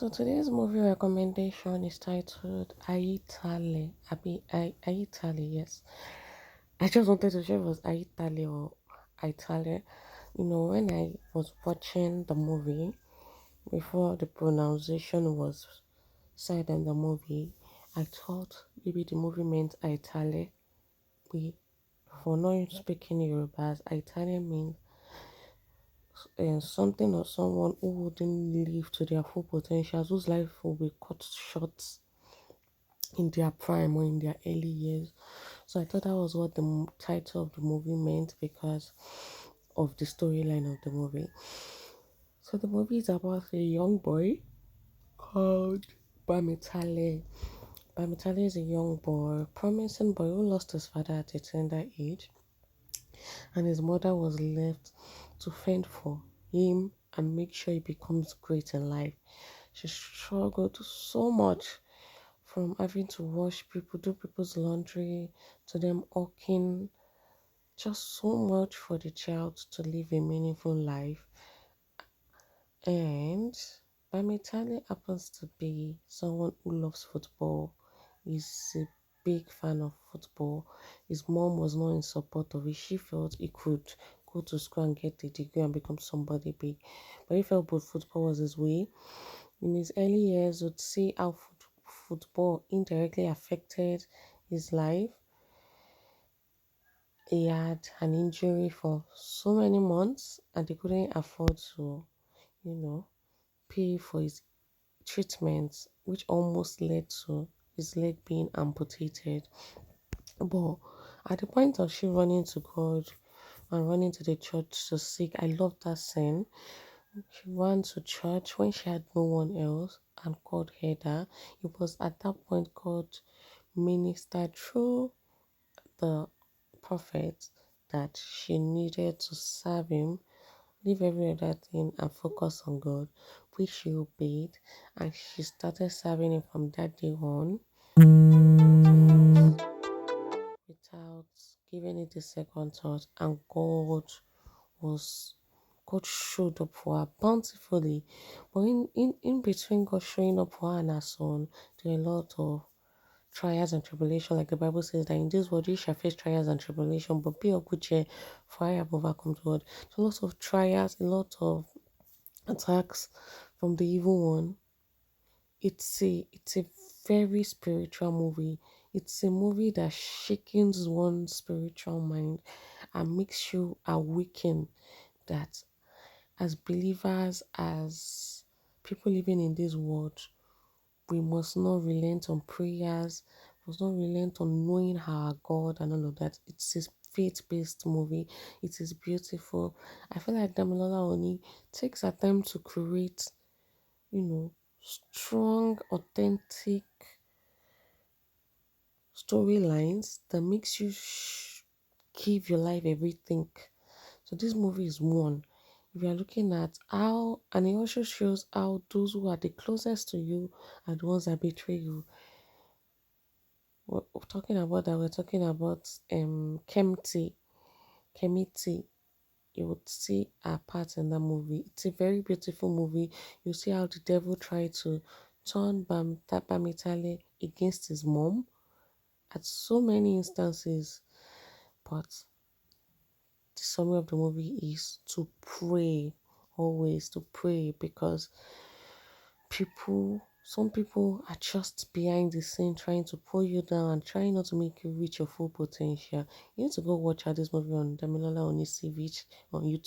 So today's movie recommendation is titled Ayitale. Ayitale, yes. I just wanted to share if it was Ayitale or Ayitale. When I was watching the movie, before the pronunciation was said in the movie, I thought maybe the movie meant Ayitale. We, for not speaking Yoruba, Ayitale means something or someone who wouldn't live to their full potential, whose life will be cut short in their prime or in their early years. So I thought that was what the title of the movie meant because of the storyline of the movie. So the movie is about a young boy called Bamitale. Bamitale is a young boy, promising boy who lost his father at a tender age, and his mother was left to fend for him and make sure he becomes great in life. She struggled so much, from having to wash people, do people's laundry, to them hawking, just so much for the child to live a meaningful life. And Bamitali happens to be someone who loves football. He's a big fan of football. His mom was not in support of it. She felt he could go to school and get a degree and become somebody big. But he felt both football was his way. In his early years, would see how football indirectly affected his life. He had an injury for so many months and he couldn't afford to, you know, pay for his treatment, which almost led to his leg being amputated. But at the point of she running to God and running to the church to seek, I love that scene. She ran to church when she had no one else and God heard her. It was at that point God ministered through the prophet that she needed to serve him, leave every other thing and focus on God, which she obeyed, and she started serving him from that day on without giving it a second thought. And was God showed up for her bountifully. But in between God showing up for her and her son, there are a lot of trials and tribulation, like the Bible says that in this world you shall face trials and tribulation, but be of good cheer, for I have overcome the world. So lots of trials, a lot of attacks from the evil one. It's a very spiritual movie. It's a movie that shakens one's spiritual mind and makes you awaken that as believers, as people living in this world, we must not relent on prayers, must not relent on knowing our God and all of that. It's a faith-based movie. It is beautiful. I feel like Damilola only takes her time to create, you know, strong, authentic storylines that makes you give your life a rethink. So this movie is one. If you are looking at how, and it also shows how those who are the closest to you are the ones that betray you. We're talking about that. We're talking about Kemity. Kemity. You would see her part in that movie. It's a very beautiful movie. You see how the devil tried to turn Bamitale against his mom at so many instances. But the summary of the movie is to pray, always to pray, because some people are just behind the scene trying to pull you down and trying not to make you reach your full potential. You need to go watch out this movie on Damilola on YouTube.